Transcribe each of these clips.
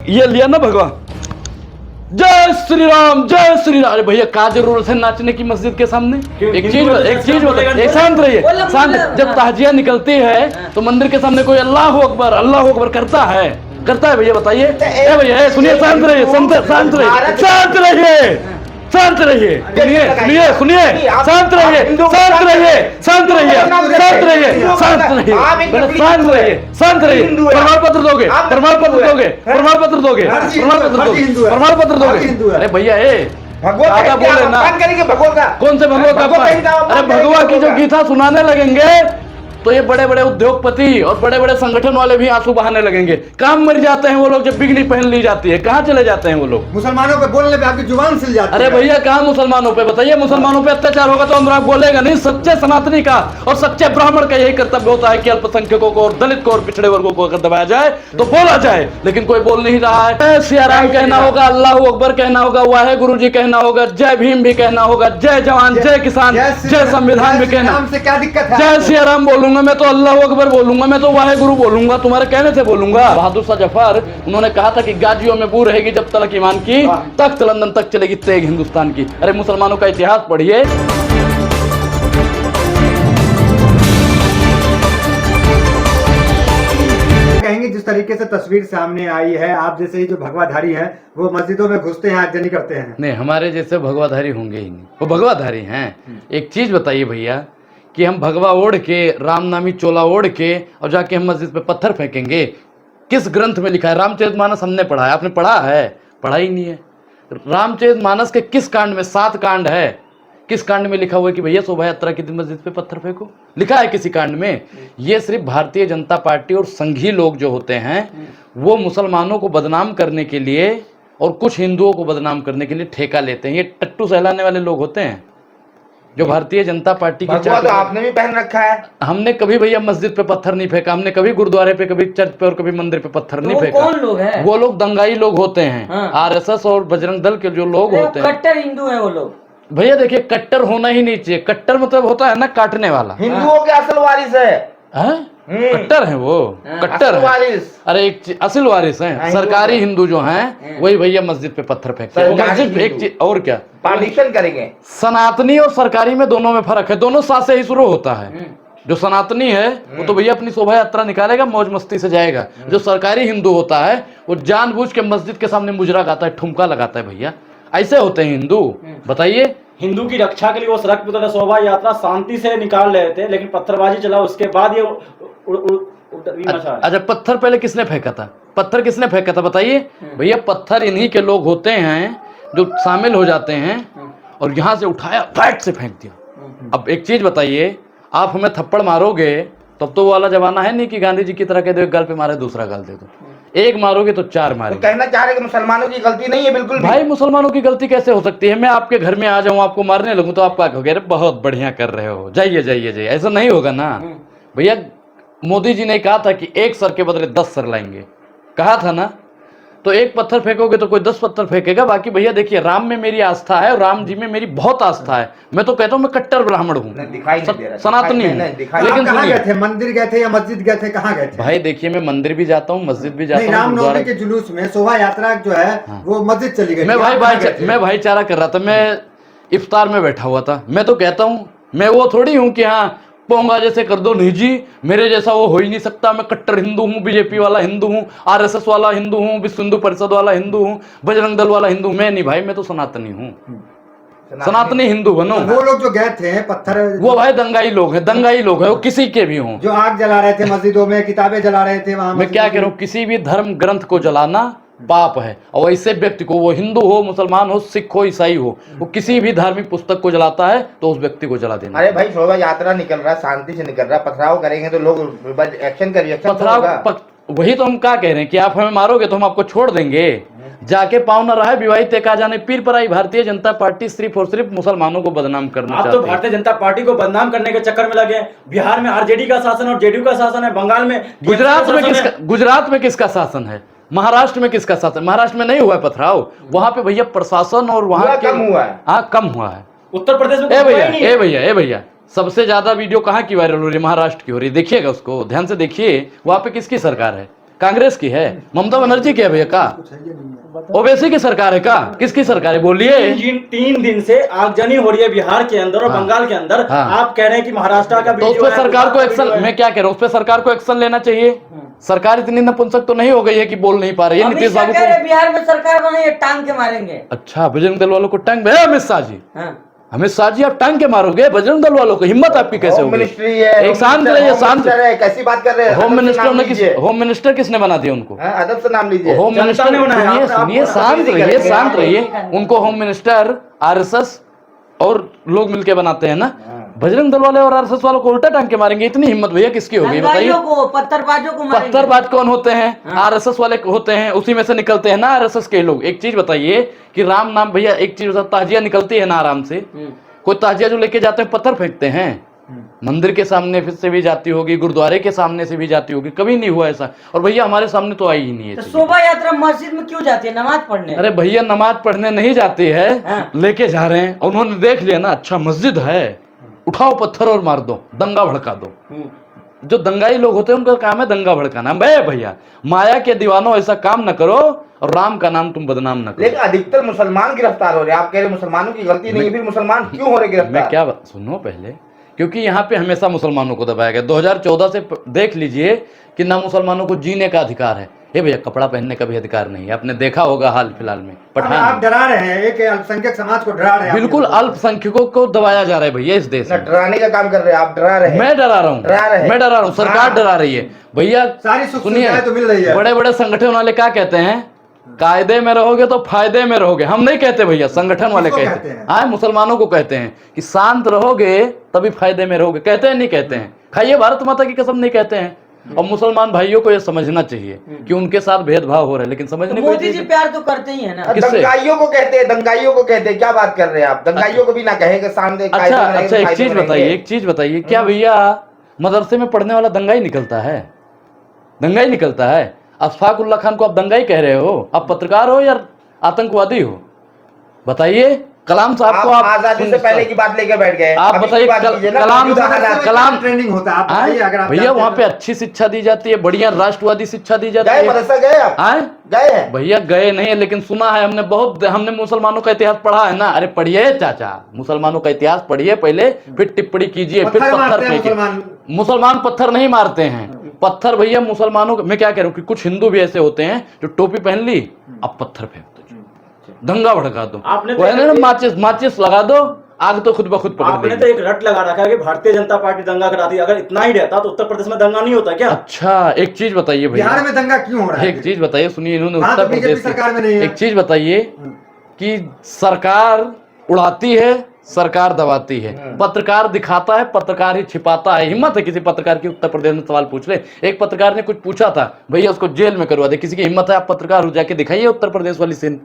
ये लिया ना भगवा, जय श्री राम जय श्री राम। अरे भैया क्या जरूरत है नाचने की मस्जिद के सामने? एक चीज बताइए, शांत रहिए, शांत। जब ताजिया निकलती है तो मंदिर के सामने कोई अल्लाह अकबर करता है भैया? बताइए। ए भैया सुनिए, शांत रहिए, शांत रहिए, शांत रहिए, शांत रहिए, सुनिए सुनिए, शांत रहिए, शांत रहिए, शांत रहिए, शांत रहिए, शांत रहिए, शांत रहिए, शांत रहिए। प्रमाण पत्र दोगे, प्रमाण पत्र दोगे, प्रमाण पत्र दोगे, प्रमाण पत्र दोगे, प्रमाण पत्र दोगे। अरे भैया ज्यादा बोले ना, कौन से भगवा का? अरे भगवा की जो गीता सुनाने लगेंगे तो ये बड़े बड़े उद्योगपति और बड़े बड़े संगठन वाले भी आंसू बहाने लगेंगे। काम मर जाते हैं वो लोग जब बिगनी पहन ली जाती है। कहाँ चले जाते हैं वो लोग? मुसलमानों पे बोलने पे आपकी जुबान सिल जाती है। अरे भैया कहाँ मुसलमानों पे? बताइए, मुसलमानों पे अत्याचार होगा तो अनुराग बोलेगा नहीं। सच्चे सनातनी का और सच्चे ब्राह्मण का यही कर्तव्य होता है कि अल्पसंख्यकों को और दलित को और पिछड़े वर्गों को अगर दबाया जाए तो बोला जाए, लेकिन कोई बोल नहीं रहा है। सियाराम कहना होगा, अल्लाह अकबर कहना होगा, वाहे गुरु जी कहना होगा, जय भीम भी कहना होगा, जय जवान जय किसान जय संविधान भी कहना। क्या दिक्कत है? जय सियाराम बोलूंगा मैं तो, अल्लाह अकबर बोलूंगा मैं तो, वाहे गुरु बोलूंगा, तुम्हारे कहने से बोलूंगा। बहादुर शाह जफर उन्होंने कहा था कि गाजियों में बू रहेगी जब तलक ईमान की, तख्त लंदन तक चलेगी तेग हिंदुस्तान की। अरे मुसलमानों का इतिहास पढ़िए। कहेंगे जिस तरीके से तस्वीर सामने आई है, आप जैसे ही जो भगवाधारी हैं वो मस्जिदों में घुसते हैं, आगजनी करते हैं। नहीं, हमारे जैसे भगवाधारी होंगे ही नहीं, वो भगवाधारी हैं। एक चीज बताइए भैया कि हम भगवा ओढ़ के, रामनामी चोला ओढ़ के और जाके हम मस्जिद पे पत्थर फेंकेंगे? किस ग्रंथ में लिखा है? रामचरितमानस हमने पढ़ा है, आपने पढ़ा है? पढ़ा ही नहीं है। रामचरितमानस के किस कांड में? 7 कांड है, किस कांड में लिखा हुआ है कि भैया शोभा यात्रा के दिन मस्जिद पे पत्थर फेंको? लिखा है किसी कांड में? ये सिर्फ भारतीय जनता पार्टी और संघी लोग जो होते हैं वो मुसलमानों को बदनाम करने के लिए और कुछ हिंदुओं को बदनाम करने के लिए ठेका लेते हैं। ये टट्टू सहलाने वाले लोग होते हैं जो भारतीय जनता पार्टी की। तो आपने भी पहन रखा है। हमने कभी भैया मस्जिद पे पत्थर नहीं फेंका, हमने कभी गुरुद्वारे पे, कभी चर्च पे और कभी मंदिर पे पत्थर नहीं फेंका। कौन लोग हैं? वो लोग दंगाई लोग होते हैं। हाँ। आरएसएस और बजरंग दल के जो लोग होते हैं, कट्टर हिंदू हैं वो लोग। भैया देखिए, कट्टर होना ही नहीं चाहिए। कट्टर मतलब होता है ना काटने वाला। हिंदुओं के असल वारिस है। कट्टर है वो, कट्टर है। अरे एक असल वारिस हैं, सरकारी हिंदू जो हैं वही भैया मस्जिद पे पत्थर फेंकते हैं। मस्जिद एक चीज और क्या पार्टीशन करेंगे। सनातनी और सरकारी में दोनों में फर्क है। दोनों साथ से ही शुरू होता है। जो सनातनी है वो तो भैया अपनी शोभा यात्रा निकालेगा, मौज मस्ती से जाएगा। जो सरकारी हिंदू होता है वो जानबूझ के मस्जिद के सामने मुजरा गाता है, ठुमका लगाता है। भैया ऐसे होते हैं हिंदू। बताइए, हिंदू की रक्षा के लिए वो सड़क पर शोभा यात्रा शांति से निकाल रहे थे, लेकिन पत्थरबाजी चला, उसके बाद ये अच्छा पत्थर पहले किसने फेंका था? पत्थर किसने फेंका था बताइए भैया? पत्थर इन्हीं के लोग होते हैं जो शामिल हो जाते हैं और यहां से उठाया, फैट से फेंक दिया। अब एक चीज बताइए, आप हमें थप्पड़ मारोगे तब तो वो वाला जमाना है नहीं कि गांधी जी की तरह कह दो एक गाल पे मारे दूसरा गाल दे दो। एक मारोगे तो 4 मारे। तो कहना चाह रहे कि मुसलमानों की गलती नहीं है? बिल्कुल भाई, मुसलमानों की गलती कैसे हो सकती है? मैं आपके घर में आ जाऊं, आपको मारने लगूं तो आप क्या कहोगे? अरे बहुत बढ़िया कर रहे हो, जाइए जाइए जाइए। ऐसा नहीं होगा ना भैया। मोदी जी ने कहा था कि 1 सर के बदले 10 सर लाएंगे, कहा था ना। तो एक पत्थर फेंकोगे तो कोई 10 पत्थर फेंकेगा। बाकी भैया देखिए, राम में मेरी आस्था है और राम जी में मेरी बहुत आस्था है। मैं तो कहता हूँ मैं कट्टर ब्राह्मण हूँ, सनातनी हूँ। लेकिन कहाँ गए थे? मंदिर गए थे या मस्जिद गए थे? कहाँ गए थे? भाई देखिए, मैं मंदिर भी जाता हूँ, मस्जिद भी जाता हूँ। रामनवमी के जुलूस में शोभा यात्रा जो है वो मस्जिद चली गई। मैं भाईचारा कर रहा था, मैं इफ्तार में बैठा हुआ था। मैं तो कहता हूँ, मैं वो थोड़ी हूँ कि हाँ पोंगा जैसे कर दो, नहीं जी, मेरे जैसा वो हो ही नहीं सकता। मैं कट्टर हिंदू हूँ, बीजेपी वाला हिंदू हूँ, आरएसएस वाला हिंदू हूँ, विश्व हिंदू परिषद वाला हिंदू हूँ, बजरंग दल वाला हिंदू। मैं नहीं भाई, मैं तो सनातनी हूँ। सनातनी हिंदू बनो। वो लोग जो गए थे पत्थर, वो भाई दंगाई लोग हैं, दंगाई लोग हैं, वो किसी के भी हों। जो आग जला रहे थे मस्जिदों में, किताबें जला रहे थे वहां। मैं क्या कह रहा हूँ, किसी भी धर्म ग्रंथ को जलाना पाप है। और ऐसे व्यक्ति को, वो हिंदू हो, मुसलमान हो, सिख हो, ईसाई हो, वो किसी भी धार्मिक पुस्तक को जलाता है तो उस व्यक्ति को जला देना। अरे भाई, शोभा यात्रा निकल रहा है, शांति से निकल रहा है, पथराव करेंगे तो लोग एक्शन करिए। पथराव वही तो हम क्या कह रहे हैं कि आप हमें मारोगे तो हम आपको छोड़ देंगे। जाके पाँव न रहा है विवाहित का जाने पीर पर आई। भारतीय जनता पार्टी सिर्फ और सिर्फ मुसलमानों को बदनाम करना चाहती है। आप तो भारतीय जनता पार्टी को बदनाम करने के चक्कर में लगे। बिहार में आरजेडी का शासन और जेडीयू का शासन है, बंगाल में, गुजरात में किसका शासन है? महाराष्ट्र में किसका शासन? महाराष्ट्र में नहीं हुआ है पथराव, वहां पे भैया प्रशासन और वहां कम हुआ है। हाँ कम हुआ है। उत्तर प्रदेश में ए भैया सबसे ज्यादा वीडियो कहाँ की वायरल हो रही है? महाराष्ट्र की हो रही है। देखिएगा उसको ध्यान से देखिए, वहां पे किसकी सरकार है? कांग्रेस की है, ममता बनर्जी की है भैया का, कुछ है ये नहीं है। ओवैसी की सरकार है का, किसकी सरकार है बोलिए। 3 दिन से आगजनी हो रही है बिहार के अंदर और हाँ। बंगाल के अंदर। हाँ। आप कह रहे हैं कि महाराष्ट्र का तो उस वीडियो पर है, सरकार को गुजरात का एक्शन, वीडियो है। मैं क्या कह रहा हूँ, उस पर सरकार को एक्शन लेना चाहिए। सरकार इतनी नपुंसक तो नहीं हो गई है कि बोल नहीं पा रही है। अमित नीतीश शाह बाबू कह रहे को, बिहार में सरकार बनाइए, टांग के मारेंगे। अच्छा बजरंग दल वालों को टांग भैया अमित शाह जी, हाँ। अमित शाह जी आप टांग के मारोगे बजरंग दल वालों को, हिम्मत आपकी कैसे होम होगी। मिनिस्ट्री है, एक शांत रहिए, शांत। है, कैसी बात कर रहे हैं। होम अदब से मिनिस्टर नाम ने लीजिए। होम मिनिस्टर किसने बना दिया उनको, हाँ, अदब से नाम लीजिए। होम जनता मिनिस्टर, ने बनाया, सुनिए आप- सुनिए, आप- शांत आप- रहिए, आप- शांत आप- रहिए। उनको होम मिनिस्टर आरएसएस और लोग मिलके बनाते हैं ना, बजरंग दल वाले और आरएसएस वालों को उल्टा टांग के मारेंगे, इतनी हिम्मत भैया किसकी होगी बताइए। दंगाइयों को, पत्थरबाजों को मारेंगे। पत्थरबाज कौन होते हैं, आरएसएस वाले होते हैं, उसी में से निकलते हैं ना आरएसएस के लोग। एक चीज बताइए कि राम नाम भैया, एक चीज ताजिया निकलती है ना आराम से, कोई ताजिया जो लेके जाते हैं पत्थर फेंकते हैं, मंदिर के सामने फिर से भी जाती होगी, गुरुद्वारे के सामने से भी जाती होगी, कभी नहीं हुआ ऐसा। और भैया हमारे सामने तो आई ही नहीं है तो चीज़। शोभा यात्रा मस्जिद में क्यों जाती है, नमाज पढ़ने? अरे भैया नमाज पढ़ने नहीं जाती है, हाँ। लेके जा रहे हैं, उन्होंने देख लिया ना अच्छा मस्जिद है, उठाओ पत्थर और मार दो, दंगा भड़का दो। जो दंगाई लोग होते हैं उनका काम है दंगा भड़काना। भैया माया के दीवानों ऐसा काम न करो और राम का नाम तुम बदनाम न करो। लेकिन अधिकतर मुसलमान गिरफ्तार हो रहे हैं। आप कह रहे मुसलमानों की गलती नहीं है, फिर मुसलमान क्यों हो रहे मैं गिरफ्तार? क्या सुनो पहले, क्योंकि यहाँ पे हमेशा मुसलमानों को दबाया गया। 2014 से देख लीजिए कि ना मुसलमानों को जीने का अधिकार है। ये भैया कपड़ा पहनने का भी अधिकार नहीं है, आपने देखा होगा हाल फिलहाल में अब आप पठान। डरा रहे हैं, एक अल्पसंख्यक समाज को डरा रहे हैं। बिल्कुल अल्पसंख्यकों को दबाया जा रहा है भैया इस देश ना में। डराने का काम कर रहे हैं, आप डरा रहे हैं। मैं डरा रहा हूँ, डरा रहे हैं। मैं डरा रहा हूँ, सरकार हाँ। डरा रही है भैया। सारी सुख सुनिए, सुविधाएं तो मिल रही है। बड़े बड़े संगठन वाले क्या कहते हैं, कायदे में रहोगे तो फायदे में रहोगे। हम नहीं कहते भैया, संगठन वाले किसको कहते कहते हैं, हैं? हाँ मुसलमानों को कहते हैं कि शांत रहोगे तभी फायदे में रहोगे। कहते हैं नहीं कहते हैं, खाइए भारत माता की कसम नहीं कहते हैं। और मुसलमान भाइयों को यह समझना चाहिए कि उनके साथ भेदभाव हो रहा है, लेकिन तो समझने मोदी जी प्यार तो करते ही है ना। किससे? दंगाइयों को कहते हैं, दंगाइयों को कहते हैं। क्या बात कर रहे हैं आप? दंगाइयों को भी ना कहेंगे सामने। अच्छा कायदे में रहेंगे, अच्छा, एक कायदे चीज में बताइए, रहेंगे। एक चीज बताइए, क्या भैया मदरसे में पढ़ने वाला दंगाई निकलता है? दंगाई निकलता है? अशफाक उल्लाह खान को आप दंगाई कह रहे हो? आप पत्रकार हो या आतंकवादी हो? बताइए। कलाम साहब को आप आजादी से पहले की बात लेकर बैठ गए। आप अभी की बताइए, बात कीजिए ना, कलाम अभी तो हालात- कलाम ट्रेनिंग होता है, आप हाँ? बताइए अगर आप भैया जानते वहाँ हैं पे अच्छी शिक्षा दी जाती है, बढ़िया राष्ट्रवादी शिक्षा दी जाती गए है। मदरसा गए आप? हाँ? गए हैं? भैया गए नहीं है, लेकिन सुना है हमने बहुत, हमने मुसलमानों का इतिहास पढ़ा है ना। अरे पढ़िए चाचा, मुसलमानों का इतिहास पढ़िए पहले, फिर टिप्पणी कीजिए, फिर पत्थर पत्थर मारते हैं फेंकिए। मुसलमान। मुसलमान पत्थर नहीं मारते हैं, पत्थर भैया मुसलमानों को, मैं क्या कह रहा हूँ कि कुछ हिंदू भी ऐसे होते हैं जो टोपी पहन ली, अब पत्थर फेंक दो, दंगा भड़का दो। आपने तो वो है ना माचिस, माचिस लगा दो, आग तो खुद ब खुद पकड़ आपने तो देगी। एक रट लगा रखा है कि भारतीय जनता पार्टी दंगा कराती है। अगर इतना ही रहता तो उत्तर प्रदेश में दंगा नहीं होता क्या? अच्छा एक चीज बताइए बिहार भैया, में दंगा क्यों हो रहा है? एक चीज बताइए, सुनिए, इन्होंने हाँ, उत्तर तो बीजेपी प्रदेश सरकार में नहीं है। एक चीज बताइए कि सरकार उड़ाती है, सरकार दबाती है, पत्रकार दिखाता है, पत्रकार ही छिपाता है। हिम्मत है किसी पत्रकार की उत्तर प्रदेश में सवाल पूछ ले? एक पत्रकार ने कुछ पूछा था, भैया उसको जेल में करवा दे। किसी की हिम्मत है? आप पत्रकार हो, जाके दिखाइए उत्तर प्रदेश वाली सीन।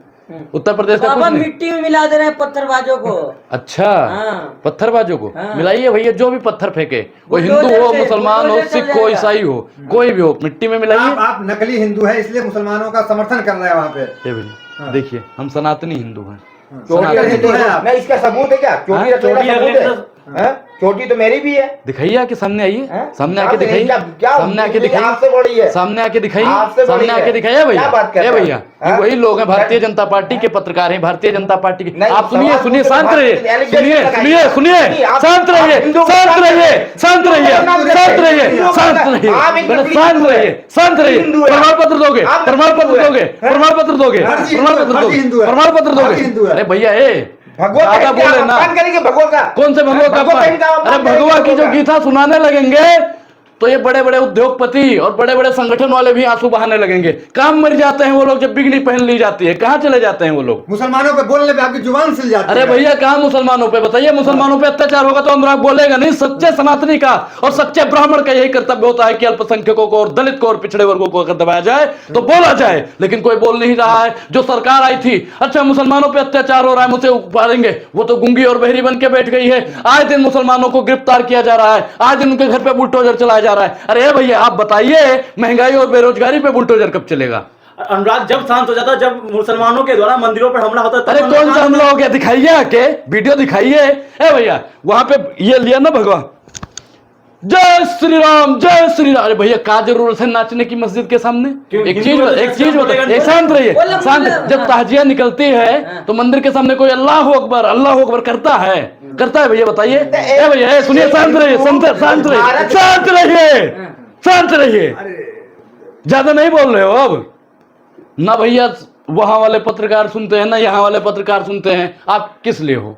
उत्तर प्रदेश का अब कुछ हम नहीं। मिट्टी में मिला दे रहे हैं पत्थरबाजों को। अच्छा हाँ। पत्थरबाजों को हाँ। मिलाइए भैया, जो भी पत्थर फेंके, कोई बुलडोजर हिंदू हो, से- मुसलमान हो, बुलडोजर सिख चल हो, जाएगा। ईसाई हो, कोई भी हो, मिट्टी में मिलाइए। आप नकली हिंदू है इसलिए मुसलमानों का समर्थन कर रहे हैं वहाँ पे। ये भैया देखिए, हम सनातनी हिंदू हैं। चोटी सनातनी रखने हिंदू है आप। नहीं, इसका सबूत है क्या? हाँ? चोटी रखने का चोटी सबूत रखने है? हाँ? चोटी तो मेरी भी है। दिखाइए, आके सामने आइए, हाँ? सामने आके सामने दिखाइए, क्या- क्या सामने आके आपसे दिखाइए, बड़ी है? सामने आके दिखाइए, आपसे बड़ी सामने है। आके दिखाइए भैया। क्या बात कर ये रहे भैया, हैं? ये हाँ? वही लोग हैं, भारतीय जनता पार्टी के पत्रकार हैं, भारतीय जनता पार्टी के। नहीं, आप सुनिए, सवाल सुनिए, पूछो, शांत बात रहिए, कीजिए, allegation सुनिए, लगाइए। सुनिए, सुनिए, नहीं, आप- शांत रहिए, आप हिंदू को शांत बात रहिए, करते शांत रहिए, हिंदू को बात शांत करते रहिए, हिंदू को शांत बात रहिए, आप एक मैंने नकली शांत हिंदू रहिए, है। शांत रहिए। हिंदू है। प्रमाण पत्र दोगे, आप प्रमाण हिंदू पत्र है। दोगे, प्रमाण पत्र दोगे, फर्जी प्रमाण हिंदू है, पत्र फर्जी हिंदू दोगे, है। प्रमाण पत्र फर्जी हिंदू दोगे। है। अरे भैया भगवा ज्यादा पहन के बोले आप ना। अपमान करेंगे भगवा का? कौन से भगवा का भगवा पहन के आप अपमान? अपमान अरे करेंगे भगवा की जो भगवा का? गीता सुनाने लगेंगे तो ये बड़े बड़े उद्योगपति और बड़े बड़े संगठन वाले भी आंसू बहाने लगेंगे। काम मर जाते हैं वो लोग जब बिगड़ी पहन ली जाती है। कहाँ चले जाते हैं वो लोग? मुसलमानों पे बोलने पे आपकी जुबान सिल जाती अरे है। भैया कहाँ मुसलमानों पे? बताइए, मुसलमानों पे अत्याचार होगा तो अनुराग बोलेगा नहीं। सच्चे सनातनी का और सच्चे ब्राह्मण का यही कर्तव्य होता है कि अल्पसंख्यकों को और दलित को और पिछड़े वर्गों को अगर दबाया जाए तो बोला जाए, लेकिन कोई बोल नहीं रहा है। जो सरकार आई थी, अच्छा मुसलमानों पे अत्याचार हो रहा है, मुझे उपाड़ेंगे, वो तो गूंगी और बहरी बन के बैठ गई है। आए दिन मुसलमानों को गिरफ्तार किया जा रहा है, आए दिन उनके घर पे बुलडोजर चलाया जा रहा है। अरे भैया आप बताइए, महंगाई और बेरोजगारी पे बुलडोजर कब चलेगा? अनुराग जब शांत हो जाता, जब मुसलमानों के द्वारा मंदिरों पर हमला होता, तब अरे कौन सा हमला हो गया? दिखाइए, आके वीडियो दिखाइए। ए भैया वहां पे ये लिया ना भगवा, जय श्री राम। अरे भैया क्या जरूरत है नाचने की मस्जिद के सामने? क्यों? एक हिंदू चीज बता, एक शांत रहिए, बोलो, शांत। बोलो। जब ताजिया निकलती है तो मंदिर के सामने कोई अल्लाह अकबर करता है भैया? बताइए। ए भैया, ए सुनिए, शांत रहिए, शांत रहिए। ज्यादा नहीं बोल रहे हो अब ना भैया। वहां वाले पत्रकार सुनते हैं ना यहाँ वाले पत्रकार सुनते हैं। आप किस लिए हो?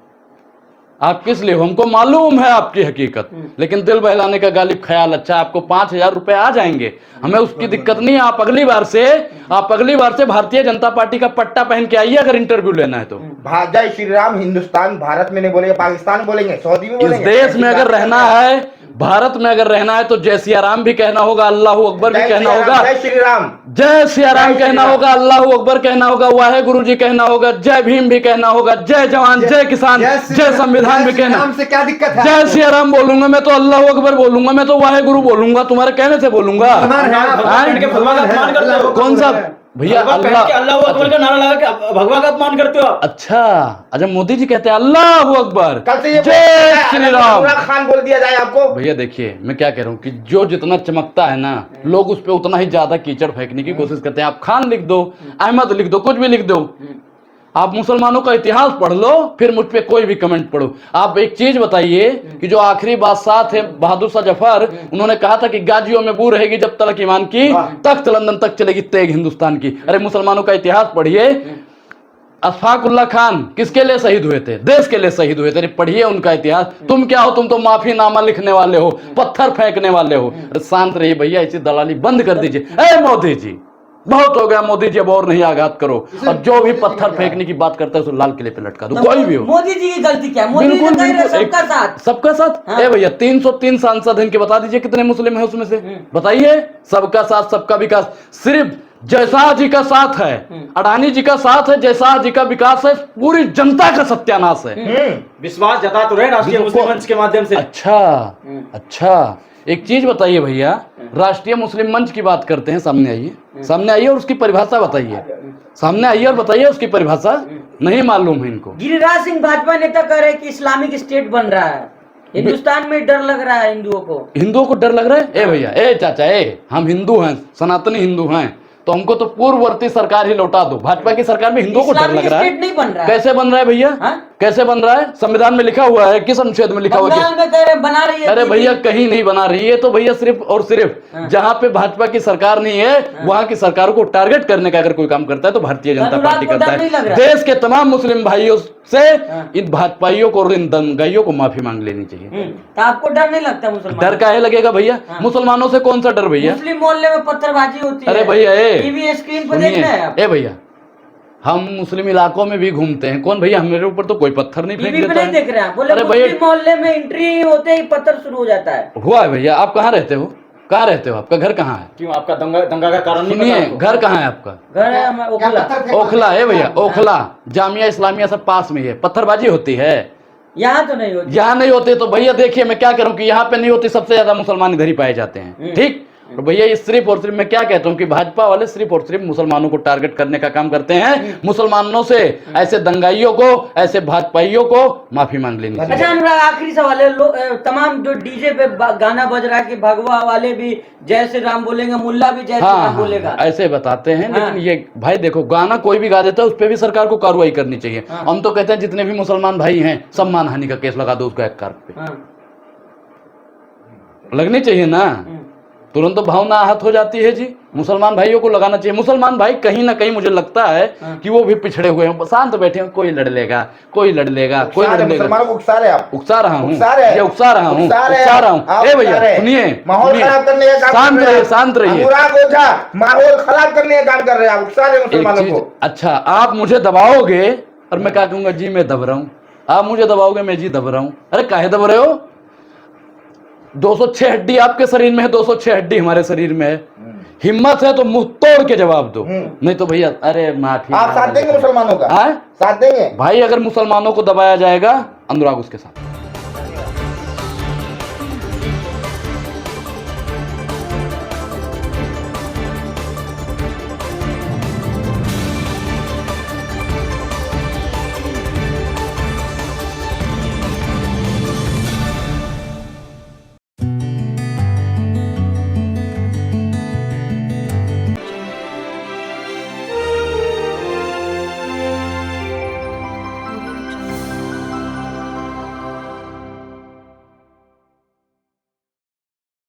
हमको मालूम है आपकी हकीकत, लेकिन दिल बहलाने का गालिब ख्याल अच्छा। आपको 5,000 रुपए आ जाएंगे, हमें उसकी दिक्कत नहीं है। आप अगली बार से भारतीय जनता पार्टी का पट्टा पहन के आइए अगर इंटरव्यू लेना है तो। जय श्री राम। हिंदुस्तान भारत में नहीं बोलेंगे, पाकिस्तान बोलेंगे, सऊदी में इस बोलेंगे। देश में अगर रहना है, भारत में अगर रहना है तो जय सिया राम भी कहना होगा, अल्लाह अकबर भी कहना होगा, जय श्री राम, जय सिया राम कहना होगा, अल्लाह अकबर कहना होगा, वाहे गुरु जी कहना होगा, जय भीम भी कहना होगा, जय जवान, जय किसान, जय संविधान भी कहना। से क्या दिक्कत है? जय सिया राम बोलूंगा मैं तो, अल्लाह अकबर बोलूंगा मैं तो, वाहे गुरु बोलूंगा, तुम्हारे कहने से बोलूंगा। कौन सा भैया? अल्लाह अकबर का नारा लगा के भगवान का अपमान करते हो आप। अच्छा, मोदी जी कहते हैं अल्लाह अकबर, कल से ये जय श्री राम। इमरान खान बोल दिया जाए आपको। भैया देखिए, मैं क्या कह रहा हूँ कि जो जितना चमकता है ना, लोग उस पर उतना ही ज्यादा कीचड़ फेंकने की कोशिश करते हैं। आप खान लिख दो, अहमद लिख दो, कुछ भी लिख दो, आप मुसलमानों का इतिहास पढ़ लो, फिर मुझ पे कोई भी कमेंट पढ़ो। आप एक चीज बताइए कि जो आखिरी बादशाह थे बहादुर शाह जफर, उन्होंने कहा था कि गाजियों में बू रहेगी जब तलक ईमान की, तख्त लंदन तक चलेगी तेग हिंदुस्तान की। अरे मुसलमानों का इतिहास पढ़िए। अशफाकुल्ला खान किसके लिए शहीद हुए थे? देश के लिए शहीद हुए थे। अरे पढ़िए उनका इतिहास। तुम क्या हो? तुम तो माफीनामा लिखने वाले हो, पत्थर फेंकने वाले हो। अरे शांत रहिए भैया, ऐसी दलाली बंद कर दीजिए। ए मोदी जी, बहुत हो गया मोदी जी, अब और नहीं आघात करो। और जो भी पत्थर फेंकने की बात करता है उसको लाल किले पे लटका दो, कोई भी हो। मोदी जी की गलती क्या है? मोदी जी कह रहे सबका साथ, सबका साथ। हाँ। ए भैया, 303 सांसद हैं, इनके बता दीजिए कितने मुस्लिम है उसमें से, बताइए। सबका साथ, सबका विकास, सिर्फ जयशाह जी का साथ है, अडानी जी का साथ है, जयशाह जी का विकास है, पूरी जनता का सत्यानाश है। विश्वास जता तो रहे राष्ट्रीय मुस्लिम मंच के माध्यम से। अच्छा, एक चीज बताइए भैया, राष्ट्रीय मुस्लिम मंच की बात करते हैं, सामने आइए और उसकी परिभाषा बताइए। सामने आइए और बताइए उसकी परिभाषा। नहीं मालूम है इनको। गिरिराज सिंह भाजपा नेता कह रहे हैं कि इस्लामिक स्टेट बन रहा है, हिंदुस्तान में डर लग रहा है हिंदुओं को डर लग रहा है। ए भैया, ए चाचा, हम हिंदू हैं, सनातनी हिंदू हैं, तो हमको तो पूर्ववर्ती सरकार ही लौटा दो। भाजपा की सरकार में हिंदुओं को डर लग रहा है। नहीं बन रहा है। कैसे बन रहा है भैया? कैसे बन रहा है? संविधान में लिखा हुआ है, किस अनुच्छेद में लिखा हुआ है? बना रही है। अरे भैया, कहीं नहीं बना रही है। तो भैया सिर्फ और सिर्फ जहां पे भाजपा की सरकार नहीं है, वहां की सरकारों को टारगेट करने का अगर कोई काम करता है तो भारतीय जनता पार्टी करता है। देश के तमाम मुस्लिम भाइयों से इन भाजपाइयों को और इन दंगाइयों को माफी मांग लेनी चाहिए। तो आपको डर नहीं लगता? मुसलमान डर काहे लगेगा भैया? मुसलमानों से कौन सा डर भैया? मुस्लिम मोहल्ले में पत्थरबाजी होती है। अरे भैया, टीवी स्क्रीन पर देख रहे हैं आप। ए भैया, हम मुस्लिम इलाकों में भी घूमते हैं। कौन भैया, मेरे ऊपर तो कोई पत्थर नहीं फेंक देता नहीं देख रहे हैं। बोले मुस्लिम मोहल्ले में एंट्री होते ही पत्थर शुरू हो जाता है। हुआ है भैया। आप कहाँ रहते हो? आपका घर कहाँ है? क्यों आपका दंगा का कारण नहीं सुनिए, पता? घर कहाँ है आपका? घर है ओखला है भैया, ओखला जामिया इस्लामिया सब पास में ही है। पत्थरबाजी होती है यहाँ तो नहीं होती। यहाँ नहीं होती तो भैया देखिए, मैं क्या करूँ कि यहाँ पे नहीं होती, सबसे ज्यादा मुसलमान इधर ही पाए जाते हैं। ठीक, तो भैया ये सिर्फ और सिर्फ मैं क्या कहता हूँ कि भाजपा वाले सिर्फ और सिर्फ मुसलमानों को टारगेट करने का काम करते हैं। मुसलमानों से, ऐसे दंगाइयों को, ऐसे भाजपाइयों को माफी मांग लेनी चाहिए। अच्छा अनुराग, आखिरी सवाल है। तमाम जो डीजे पे गाना बज रहा है कि भगवा वाले भी जय श्री राम बोलेंगे, मुल्ला भी जय श्री राम बोलेगा, ऐसे बताते हैं। लेकिन ये भाई देखो, गाना कोई भी गा देता है, उस पर भी सरकार को कार्रवाई करनी चाहिए। हम तो कहते हैं जितने भी मुसलमान भाई हैं, सब मानहानि का केस लगा दो उसको एक कार पे। लगनी चाहिए ना, तुरंत तो भावना आहत हो जाती है जी। मुसलमान भाइयों को लगाना चाहिए। मुसलमान भाई कहीं ना कहीं मुझे लगता है कि वो भी पिछड़े हुए हैं, शांत बैठे हैं, कोई लड़ लेगा, कोई लड़ लेगा, कोई लड़ लेगा। मुसलमानों को उकसा रहे आप? उकसा रहा हूँ, ये उकसा रहा हूँ। ए भैया सुनिए, माहौल खराब करने का काम, शांत रहिए, शांत रहिए। माहौल खराब करने का काम कर रहे हैं आप, उकसा रहे मुसलमानों को। अच्छा, आप मुझे दबाओगे और मैं क्या कहूंगा? जी मैं दब रहा हूँ। आप मुझे दबाओगे, मैं जी दब रहा हूँ। अरे काहे दब रहे हो? 206 हड्डी आपके शरीर में है, 206 हड्डी हमारे शरीर में है। हिम्मत है तो मुंह तोड़ के जवाब दो, नहीं तो भैया अरे माफी। आप साथ देंगे मुसलमानों का? साथ देंगे भाई। अगर मुसलमानों को दबाया जाएगा, अनुराग उसके साथ।